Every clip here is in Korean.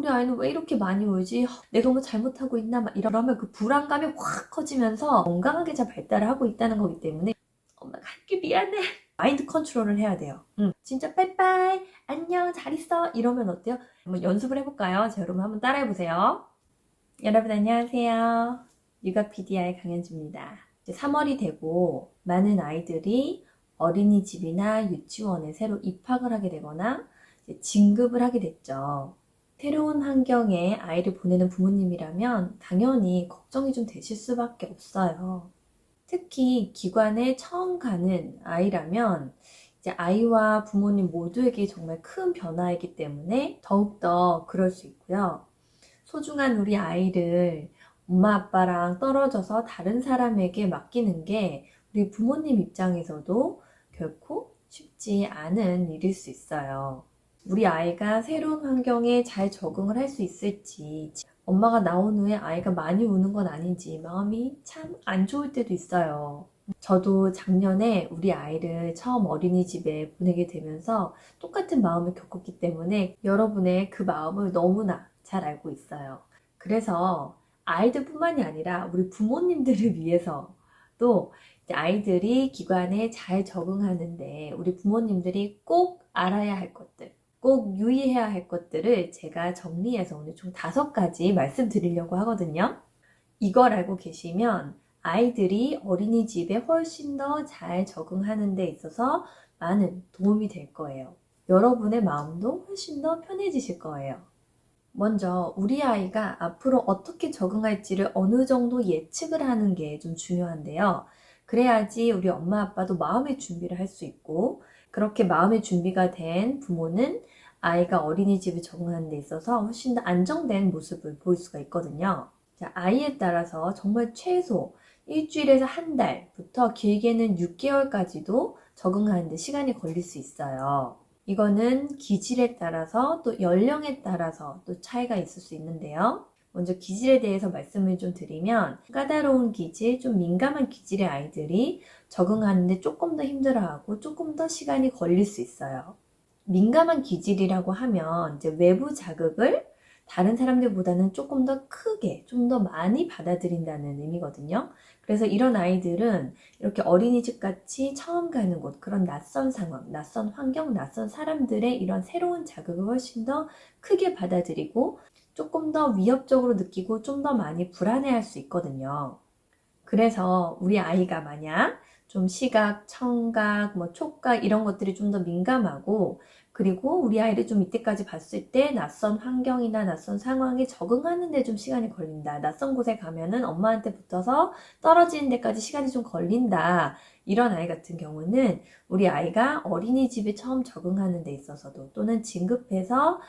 우리 아이는 왜 이렇게 많이 울지? 내가 뭐 잘못하고 있나? 막 이러면 그 불안감이 확 커지면서 건강하게 잘 발달을 하고 있다는 거기 때문에 엄마가 할게 미안해. 마인드 컨트롤을 해야 돼요. 진짜 빠이빠이 안녕 잘 있어 이러면 어때요? 한번 연습을 해볼까요? 자, 여러분 한번 따라해보세요. 여러분 안녕하세요. 육아 PD의 강현주입니다. 이제 3월이 되고 많은 아이들이 어린이집이나 유치원에 새로 입학을 하게 되거나 이제 진급을 하게 됐죠. 새로운 환경에 아이를 보내는 부모님이라면 당연히 걱정이 좀 되실 수밖에 없어요. 특히 기관에 처음 가는 아이라면 이제 아이와 부모님 모두에게 정말 큰 변화이기 때문에 더욱더 그럴 수 있고요. 소중한 우리 아이를 엄마 아빠랑 떨어져서 다른 사람에게 맡기는 게 우리 부모님 입장에서도 결코 쉽지 않은 일일 수 있어요. 우리 아이가 새로운 환경에 잘 적응을 할 수 있을지, 엄마가 나온 후에 아이가 많이 우는 건 아닌지 마음이 참 안 좋을 때도 있어요. 저도 작년에 우리 아이를 처음 어린이집에 보내게 되면서 똑같은 마음을 겪었기 때문에 여러분의 그 마음을 너무나 잘 알고 있어요. 그래서 아이들뿐만이 아니라 우리 부모님들을 위해서 또 아이들이 기관에 잘 적응하는데 우리 부모님들이 꼭 알아야 할 것들, 꼭 유의해야 할 것들을 제가 정리해서 오늘 총 5가지 말씀드리려고 하거든요. 이걸 알고 계시면 아이들이 어린이집에 훨씬 더 잘 적응하는 데 있어서 많은 도움이 될 거예요. 여러분의 마음도 훨씬 더 편해지실 거예요. 먼저 우리 아이가 앞으로 어떻게 적응할지를 어느 정도 예측을 하는 게 좀 중요한데요. 그래야지 우리 엄마 아빠도 마음의 준비를 할 수 있고 그렇게 마음의 준비가 된 부모는 아이가 어린이집에 적응하는 데 있어서 훨씬 더 안정된 모습을 보일 수가 있거든요. 자, 아이에 따라서 정말 최소 일주일에서 한 달부터 길게는 6개월까지도 적응하는 데 시간이 걸릴 수 있어요. 이거는 기질에 따라서 또 연령에 따라서 또 차이가 있을 수 있는데요. 먼저 기질에 대해서 말씀을 좀 드리면 까다로운 기질, 좀 민감한 기질의 아이들이 적응하는데 조금 더 힘들어하고 조금 더 시간이 걸릴 수 있어요. 민감한 기질이라고 하면 이제 외부 자극을 다른 사람들보다는 조금 더 크게, 좀 더 많이 받아들인다는 의미거든요. 그래서 이런 아이들은 이렇게 어린이집 같이 처음 가는 곳, 그런 낯선 상황, 낯선 환경, 낯선 사람들의 이런 새로운 자극을 훨씬 더 크게 받아들이고 조금 더 위협적으로 느끼고 좀 더 많이 불안해할 수 있거든요. 그래서 우리 아이가 만약 좀 시각, 청각, 뭐 촉각 이런 것들이 좀 더 민감하고 그리고 우리 아이를 좀 이때까지 봤을 때 낯선 환경이나 낯선 상황에 적응하는 데 좀 시간이 걸린다. 낯선 곳에 가면은 엄마한테 붙어서 떨어지는 데까지 시간이 좀 걸린다. 이런 아이 같은 경우는 우리 아이가 어린이집에 처음 적응하는 데 있어서도 또는 진급해서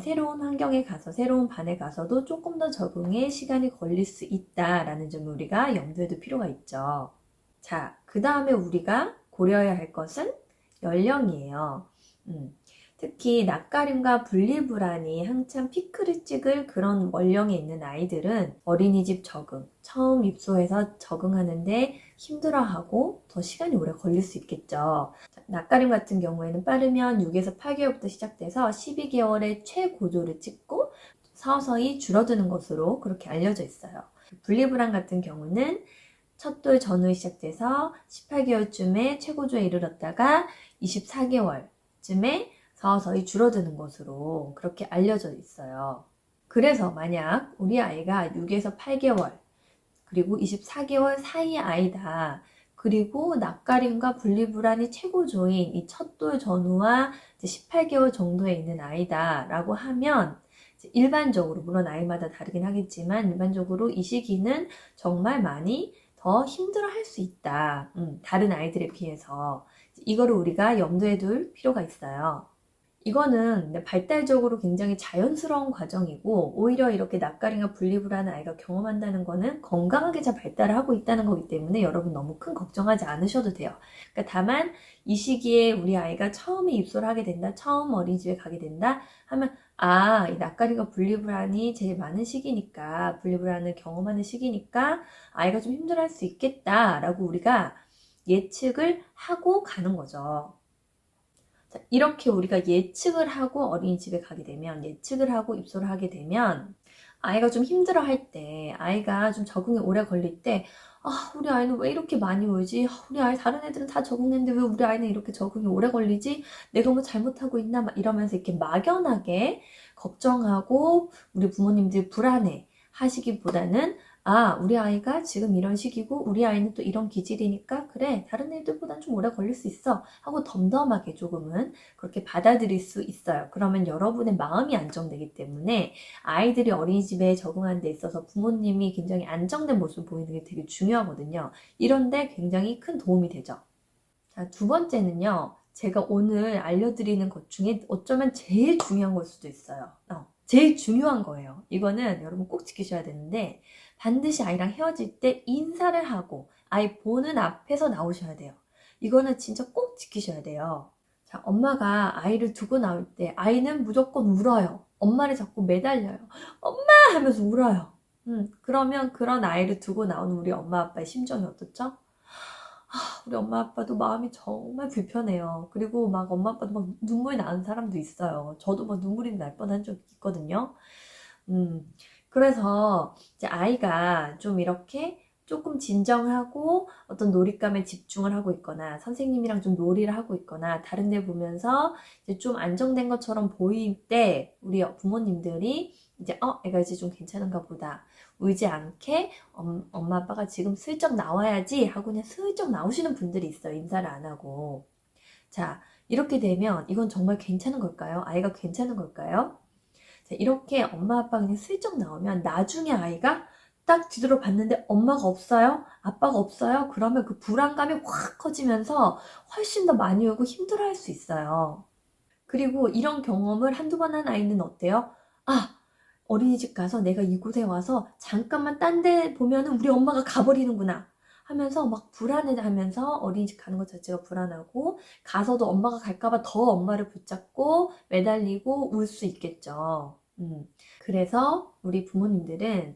새로운 환경에 가서 새로운 반에 가서도 조금 더 적응에 시간이 걸릴 수 있다라는 점을 우리가 염두에 둘 필요가 있죠. 자, 그 다음에 우리가 고려해야 할 것은 연령이에요. 특히 낯가림과 분리불안이 한참 피크를 찍을 그런 연령에 있는 아이들은 어린이집 적응, 처음 입소해서 적응하는데 힘들어하고 더 시간이 오래 걸릴 수 있겠죠. 낯가림 같은 경우에는 빠르면 6에서 8개월부터 시작돼서 12개월에 최고조를 찍고 서서히 줄어드는 것으로 그렇게 알려져 있어요. 분리불안 같은 경우는 첫돌 전후에 시작돼서 18개월쯤에 최고조에 이르렀다가 24개월쯤에 서서히 줄어드는 것으로 그렇게 알려져 있어요. 그래서 만약 우리 아이가 6에서 8개월 그리고 24개월 사이의 아이다. 그리고 낯가림과 분리불안이 최고조인 이 첫돌 전후와 18개월 정도에 있는 아이다 라고 하면 일반적으로 물론 아이마다 다르긴 하겠지만 일반적으로 이 시기는 정말 많이 더 힘들어 할 수 있다. 다른 아이들에 비해서 이거를 우리가 염두에 둘 필요가 있어요. 이거는 발달적으로 굉장히 자연스러운 과정이고 오히려 이렇게 낯가림과 분리불안한 아이가 경험한다는 거는 건강하게 잘 발달을 하고 있다는 거기 때문에 여러분 너무 큰 걱정하지 않으셔도 돼요. 그러니까 다만 이 시기에 우리 아이가 처음에 입소를 하게 된다, 처음 어린이집에 가게 된다 하면 이 낯가림과 분리불안이 제일 많은 시기니까 분리불안을 경험하는 시기니까 아이가 좀 힘들어할 수 있겠다라고 우리가 예측을 하고 가는 거죠. 자, 이렇게 우리가 예측을 하고 어린이집에 가게 되면, 예측을 하고 입소를 하게 되면 아이가 좀 힘들어 할 때, 아이가 좀 적응이 오래 걸릴 때, 아, 우리 아이는 왜 이렇게 많이 울지? 우리 아이 다른 애들은 다 적응했는데 왜 우리 아이는 이렇게 적응이 오래 걸리지? 내가 뭐 잘못하고 있나? 막 이러면서 이렇게 막연하게 걱정하고 우리 부모님들이 불안해 하시기보다는, 아, 우리 아이가 지금 이런 시기고 우리 아이는 또 이런 기질이니까 그래, 다른 애들보단 좀 오래 걸릴 수 있어 하고 덤덤하게 조금은 그렇게 받아들일 수 있어요. 그러면 여러분의 마음이 안정되기 때문에 아이들이 어린이집에 적응하는 데 있어서 부모님이 굉장히 안정된 모습을 보이는 게 되게 중요하거든요. 이런데 굉장히 큰 도움이 되죠. 자, 두 번째는요. 제가 오늘 알려드리는 것 중에 어쩌면 제일 중요한 걸 수도 있어요. 제일 중요한 거예요. 이거는 여러분 꼭 지키셔야 되는데, 반드시 아이랑 헤어질 때 인사를 하고 아이 보는 앞에서 나오셔야 돼요. 이거는 진짜 꼭 지키셔야 돼요. 자, 엄마가 아이를 두고 나올 때 아이는 무조건 울어요. 엄마를 자꾸 매달려요. 엄마! 하면서 울어요. 그러면 그런 아이를 두고 나오는 우리 엄마 아빠의 심정이 어떻죠? 우리 엄마 아빠도 마음이 정말 불편해요. 그리고 막 엄마 아빠도 막 눈물 나는 사람도 있어요. 저도 막 눈물이 날 뻔한 적 있거든요. 그래서 이제 아이가 좀 이렇게 조금 진정하고 어떤 놀잇감에 집중을 하고 있거나 선생님이랑 좀 놀이를 하고 있거나 다른 데 보면서 이제 좀 안정된 것처럼 보일 때 우리 부모님들이 이제 애가 이제 좀 괜찮은가 보다. 울지 않게 엄마 아빠가 지금 슬쩍 나와야지 하고 그냥 슬쩍 나오시는 분들이 있어요. 인사를 안 하고. 자, 이렇게 되면 이건 정말 괜찮은 걸까요? 아이가 괜찮은 걸까요? 자, 이렇게 엄마 아빠가 그냥 슬쩍 나오면 나중에 아이가 딱 뒤돌아 봤는데 엄마가 없어요? 아빠가 없어요? 그러면 그 불안감이 확 커지면서 훨씬 더 많이 울고 힘들어할 수 있어요. 그리고 이런 경험을 한두 번 한 아이는 어때요? 아, 어린이집 가서 내가 이곳에 와서 잠깐만 딴 데 보면은 우리 엄마가 가버리는구나 하면서 막 불안해하면서 어린이집 가는 것 자체가 불안하고, 가서도 엄마가 갈까봐 더 엄마를 붙잡고 매달리고 울 수 있겠죠. 그래서 우리 부모님들은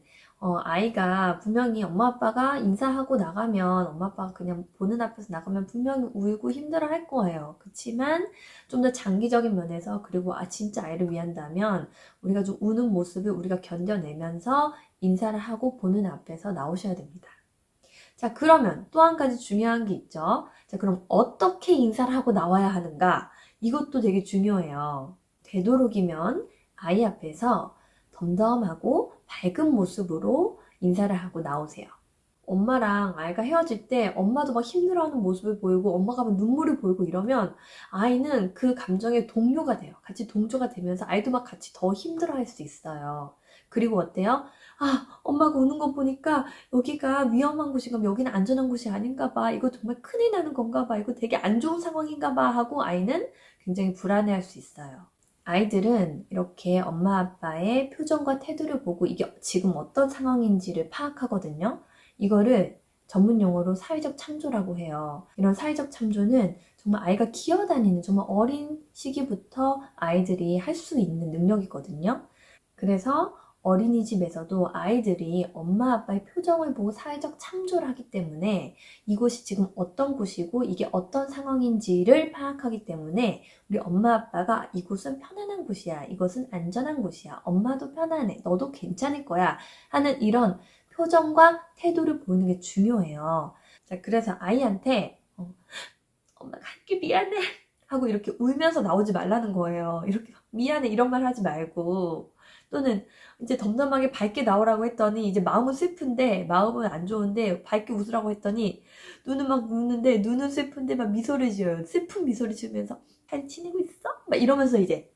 아이가 분명히 엄마 아빠가 인사하고 나가면, 엄마 아빠가 그냥 보는 앞에서 나가면 분명히 울고 힘들어 할 거예요. 그렇지만 좀 더 장기적인 면에서, 그리고 진짜 아이를 위한다면 우리가 좀 우는 모습을 우리가 견뎌내면서 인사를 하고 보는 앞에서 나오셔야 됩니다. 자, 그러면 또 한 가지 중요한 게 있죠. 자, 그럼 어떻게 인사를 하고 나와야 하는가? 이것도 되게 중요해요. 되도록이면 아이 앞에서 덤덤하고 밝은 모습으로 인사를 하고 나오세요. 엄마랑 아이가 헤어질 때 엄마도 막 힘들어하는 모습을 보이고 엄마가 막 눈물을 보이고 이러면 아이는 그 감정에 동요가 돼요. 같이 동조가 되면서 아이도 막 같이 더 힘들어할 수 있어요. 그리고 어때요? 엄마가 우는 거 보니까 여기가 위험한 곳인가 봐, 여기는 안전한 곳이 아닌가 봐, 이거 정말 큰일 나는 건가 봐, 이거 되게 안 좋은 상황인가 봐 하고 아이는 굉장히 불안해할 수 있어요. 아이들은 이렇게 엄마 아빠의 표정과 태도를 보고 이게 지금 어떤 상황인지를 파악하거든요. 이거를 전문 용어로 사회적 참조라고 해요. 이런 사회적 참조는 정말 아이가 기어다니는, 정말 어린 시기부터 아이들이 할 수 있는 능력이거든요. 그래서 어린이집에서도 아이들이 엄마 아빠의 표정을 보고 사회적 참조를 하기 때문에 이곳이 지금 어떤 곳이고 이게 어떤 상황인지를 파악하기 때문에 우리 엄마 아빠가 이곳은 편안한 곳이야, 이것은 안전한 곳이야, 엄마도 편안해, 너도 괜찮을 거야 하는 이런 표정과 태도를 보이는 게 중요해요. 자, 그래서 아이한테 엄마가 할게 미안해 하고 이렇게 울면서 나오지 말라는 거예요. 이렇게 미안해 이런 말 하지 말고, 또는 이제 덤덤하게 밝게 나오라고 했더니 이제 마음은 슬픈데, 마음은 안 좋은데 밝게 웃으라고 했더니 눈은 막 웃는데, 눈은 슬픈데 막 미소를 지어요. 슬픈 미소를 지으면서 잘 지내고 있어? 막 이러면서 이제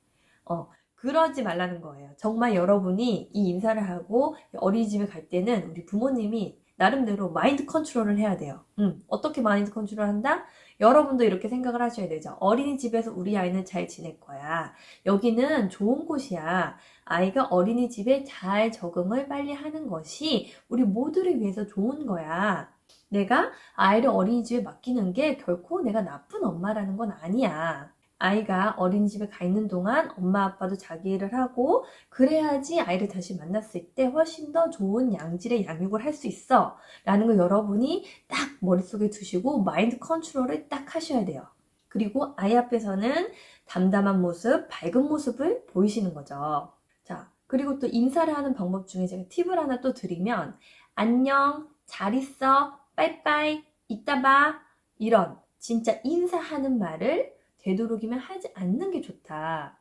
그러지 말라는 거예요. 정말 여러분이 이 인사를 하고 어린이집에 갈 때는 우리 부모님이 나름대로 마인드 컨트롤을 해야 돼요. 어떻게 마인드 컨트롤 한다? 여러분도 이렇게 생각을 하셔야 되죠. 어린이집에서 우리 아이는 잘 지낼 거야. 여기는 좋은 곳이야. 아이가 어린이집에 잘 적응을 빨리 하는 것이 우리 모두를 위해서 좋은 거야. 내가 아이를 어린이집에 맡기는 게 결코 내가 나쁜 엄마라는 건 아니야. 아이가 어린이집에 가 있는 동안 엄마 아빠도 자기 일을 하고 그래야지 아이를 다시 만났을 때 훨씬 더 좋은 양질의 양육을 할 수 있어. 라는 걸 여러분이 딱 머릿속에 두시고 마인드 컨트롤을 딱 하셔야 돼요. 그리고 아이 앞에서는 담담한 모습, 밝은 모습을 보이시는 거죠. 자, 그리고 또 인사를 하는 방법 중에 제가 팁을 하나 또 드리면 안녕, 잘 있어, 빠이빠이, 이따 봐 이런 진짜 인사하는 말을 되도록이면 하지 않는 게 좋다.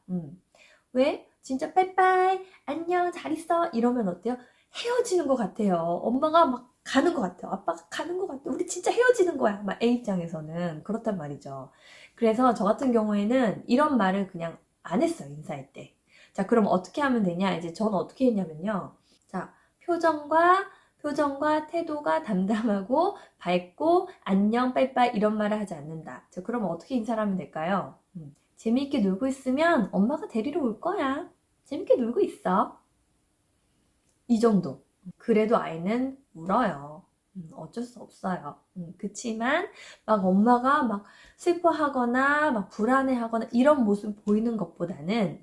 왜? 진짜 빠이빠이, 안녕, 잘 있어 이러면 어때요? 헤어지는 것 같아요. 엄마가 막 가는 것 같아요. 아빠가 가는 것 같아요. 우리 진짜 헤어지는 거야. 막 A 입장에서는 그렇단 말이죠. 그래서 저 같은 경우에는 이런 말을 그냥 안 했어요. 인사할 때. 자, 그럼 어떻게 하면 되냐? 이제 저는 어떻게 했냐면요. 자, 표정과 태도가 담담하고 밝고 안녕, 빠이빠이 이런 말을 하지 않는다. 자, 그럼 어떻게 인사를 하면 될까요? 재미있게 놀고 있으면 엄마가 데리러 올 거야. 재밌게 놀고 있어. 이 정도. 그래도 아이는 울어요. 어쩔 수 없어요. 그치만 막 엄마가 막 슬퍼하거나 막 불안해하거나 이런 모습 보이는 것보다는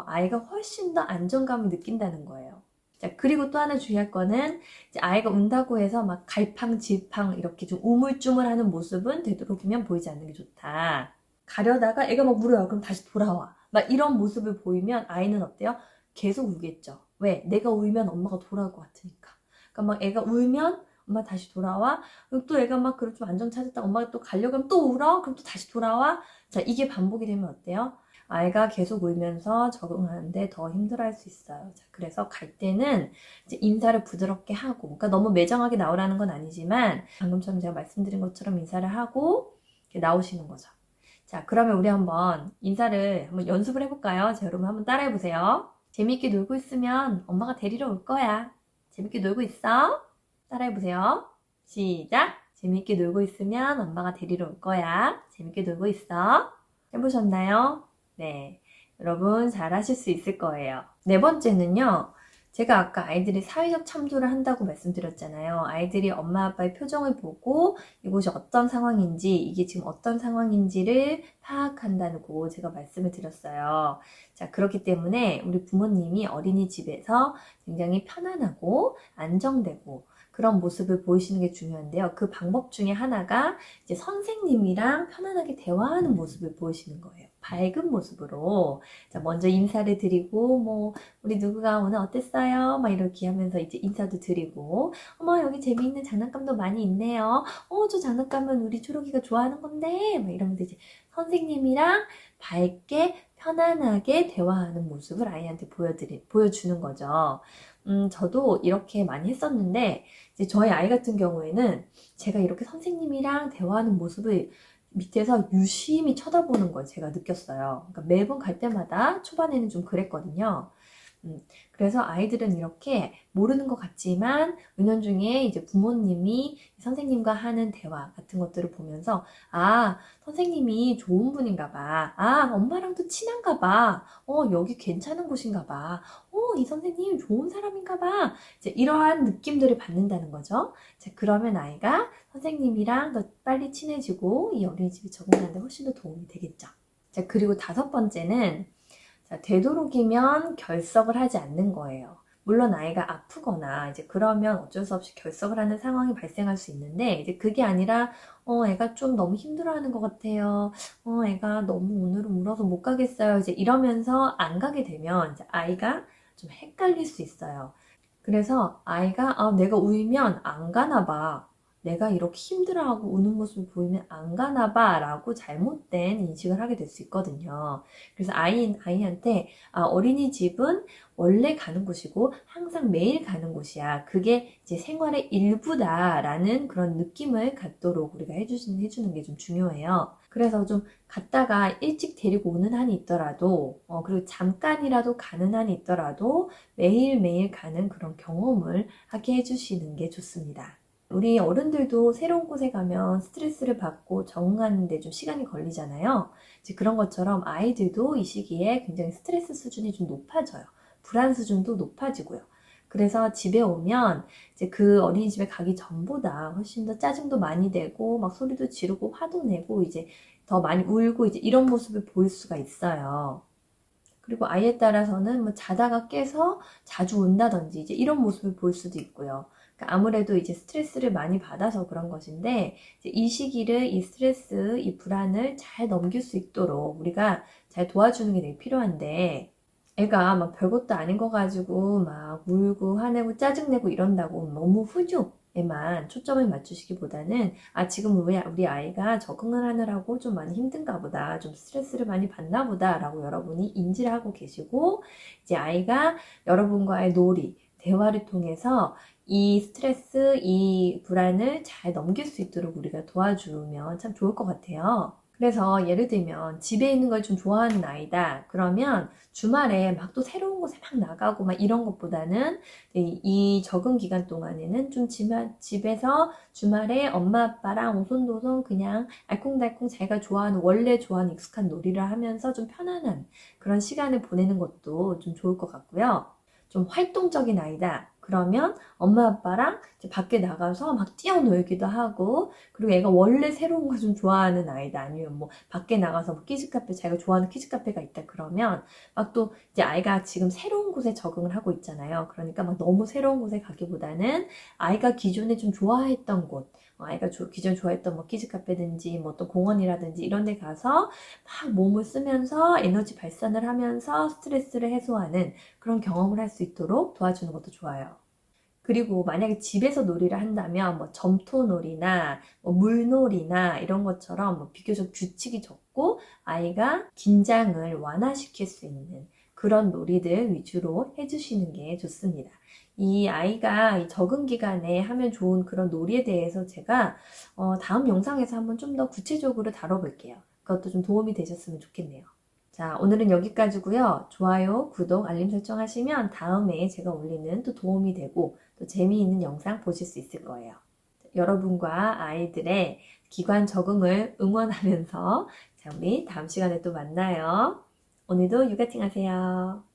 아이가 훨씬 더 안정감을 느낀다는 거예요. 자, 그리고 또 하나 주의할 거는 이제 아이가 운다고 해서 막 갈팡질팡 이렇게 좀 우물쭈물하는 모습은 되도록이면 보이지 않는 게 좋다. 가려다가 애가 막 울어요. 그럼 다시 돌아와. 막 이런 모습을 보이면 아이는 어때요? 계속 울겠죠. 왜? 내가 울면 엄마가 돌아올 것 같으니까. 그러니까 막 애가 울면 엄마 다시 돌아와. 그럼 또 애가 막 그걸 좀 안정 찾았다 엄마가 또 가려고 하면 또 울어. 그럼 또 다시 돌아와. 자, 이게 반복이 되면 어때요? 아이가 계속 울면서 적응하는데 더 힘들어할 수 있어요. 자, 그래서 갈 때는 이제 인사를 부드럽게 하고, 그러니까 너무 매정하게 나오라는 건 아니지만 방금처럼 제가 말씀드린 것처럼 인사를 하고 이렇게 나오시는 거죠. 자, 그러면 우리 한번 인사를 한번 연습을 해볼까요? 자, 여러분 한번 따라해보세요. 재밌게 놀고 있으면 엄마가 데리러 올 거야. 재밌게 놀고 있어? 따라해보세요. 시작! 재밌게 놀고 있으면 엄마가 데리러 올 거야. 재밌게 놀고 있어? 해보셨나요? 네. 여러분 잘 하실 수 있을 거예요. 네 번째는요. 제가 아까 아이들이 사회적 참조를 한다고 말씀드렸잖아요. 아이들이 엄마 아빠의 표정을 보고 이곳이 어떤 상황인지, 이게 지금 어떤 상황인지를 파악한다고 제가 말씀을 드렸어요. 자, 그렇기 때문에 우리 부모님이 어린이집에서 굉장히 편안하고 안정되고 그런 모습을 보이시는 게 중요한데요. 그 방법 중에 하나가 이제 선생님이랑 편안하게 대화하는 모습을 보이시는 거예요. 밝은 모습으로. 자, 먼저 인사를 드리고, 뭐, 우리 누구가 오늘 어땠어요? 막 이렇게 하면서 이제 인사도 드리고, 어머, 여기 재미있는 장난감도 많이 있네요. 저 장난감은 우리 초록이가 좋아하는 건데, 막 이러면서 이제 선생님이랑 밝게, 편안하게 대화하는 모습을 아이한테 보여주는 거죠. 저도 이렇게 많이 했었는데, 이제 저희 아이 같은 경우에는 제가 이렇게 선생님이랑 대화하는 모습을 밑에서 유심히 쳐다보는 걸 제가 느꼈어요. 그러니까 매번 갈 때마다 초반에는 좀 그랬거든요. 그래서 아이들은 이렇게 모르는 것 같지만 은연중에 이제 부모님이 선생님과 하는 대화 같은 것들을 보면서 아, 선생님이 좋은 분인가 봐. 아, 엄마랑도 친한가 봐. 여기 괜찮은 곳인가 봐. 이 선생님 좋은 사람인가 봐. 이제 이러한 느낌들을 받는다는 거죠. 자, 그러면 아이가 선생님이랑 더 빨리 친해지고 이 어린이집에 적응하는 데 훨씬 더 도움이 되겠죠. 자, 그리고 다섯 번째는 자, 되도록이면 결석을 하지 않는 거예요. 물론 아이가 아프거나 이제 그러면 어쩔 수 없이 결석을 하는 상황이 발생할 수 있는데 이제 그게 아니라 애가 좀 너무 힘들어하는 것 같아요. 애가 너무 오늘은 울어서 못 가겠어요. 이제 이러면서 안 가게 되면 이제 아이가 좀 헷갈릴 수 있어요. 그래서 아이가 내가 울면 안 가나 봐. 내가 이렇게 힘들어하고 우는 모습을 보이면 안 가나 봐 라고 잘못된 인식을 하게 될 수 있거든요. 그래서 아이한테 어린이집은 원래 가는 곳이고 항상 매일 가는 곳이야. 그게 이제 생활의 일부다 라는 그런 느낌을 갖도록 우리가 해주는 게 좀 중요해요. 그래서 좀 갔다가 일찍 데리고 오는 한이 있더라도 그리고 잠깐이라도 가는 한이 있더라도 매일매일 가는 그런 경험을 하게 해주시는 게 좋습니다. 우리 어른들도 새로운 곳에 가면 스트레스를 받고 적응하는데 좀 시간이 걸리잖아요. 이제 그런 것처럼 아이들도 이 시기에 굉장히 스트레스 수준이 좀 높아져요. 불안 수준도 높아지고요. 그래서 집에 오면 이제 그 어린이집에 가기 전보다 훨씬 더 짜증도 많이 내고 막 소리도 지르고 화도 내고 이제 더 많이 울고 이제 이런 모습을 보일 수가 있어요. 그리고 아이에 따라서는 뭐 자다가 깨서 자주 운다든지 이제 이런 모습을 보일 수도 있고요. 그러니까 아무래도 이제 스트레스를 많이 받아서 그런 것인데, 이제 이 시기를, 이 스트레스, 이 불안을 잘 넘길 수 있도록 우리가 잘 도와주는 게 되게 필요한데, 애가 막 별것도 아닌 거 가지고 막 울고 화내고 짜증내고 이런다고 너무 훈육에만 초점을 맞추시기보다는, 지금 우리 아이가 적응을 하느라고 좀 많이 힘든가 보다, 좀 스트레스를 많이 받나 보다 라고 여러분이 인지를 하고 계시고, 이제 아이가 여러분과의 놀이, 대화를 통해서 이 스트레스, 이 불안을 잘 넘길 수 있도록 우리가 도와주면 참 좋을 것 같아요. 그래서 예를 들면 집에 있는 걸 좀 좋아하는 아이다. 그러면 주말에 막 또 새로운 곳에 막 나가고 막 이런 것보다는 이 적응 기간 동안에는 좀 집에서 주말에 엄마 아빠랑 오손도손 그냥 알콩달콩 자기가 좋아하는, 원래 좋아하는 익숙한 놀이를 하면서 좀 편안한 그런 시간을 보내는 것도 좀 좋을 것 같고요. 좀 활동적인 아이다. 그러면 엄마 아빠랑 이제 밖에 나가서 막 뛰어놀기도 하고, 그리고 애가 원래 새로운 거 좀 좋아하는 아이다. 아니면 뭐 밖에 나가서 뭐 키즈카페, 자기가 좋아하는 키즈카페가 있다. 그러면 막 또 이제 아이가 지금 새로운 곳에 적응을 하고 있잖아요. 그러니까 막 너무 새로운 곳에 가기보다는 아이가 기존에 좀 좋아했던 곳, 아이가 기존에 좋아했던 뭐 키즈카페든지 뭐 또 공원이라든지 이런 데 가서 막 몸을 쓰면서 에너지 발산을 하면서 스트레스를 해소하는 그런 경험을 할 수 있도록 도와주는 것도 좋아요. 그리고 만약에 집에서 놀이를 한다면 뭐 점토놀이나 뭐 물놀이나 이런 것처럼 뭐 비교적 규칙이 적고 아이가 긴장을 완화시킬 수 있는 그런 놀이들 위주로 해주시는 게 좋습니다. 이 아이가 이 적응 기간에 하면 좋은 그런 놀이에 대해서 제가 다음 영상에서 한번 좀 더 구체적으로 다뤄볼게요. 그것도 좀 도움이 되셨으면 좋겠네요. 자, 오늘은 여기까지고요. 좋아요, 구독, 알림 설정 하시면 다음에 제가 올리는 또 도움이 되고 또 재미있는 영상 보실 수 있을 거예요. 여러분과 아이들의 기관 적응을 응원하면서 자, 우리 다음 시간에 또 만나요. 오늘도 육아팅 하세요.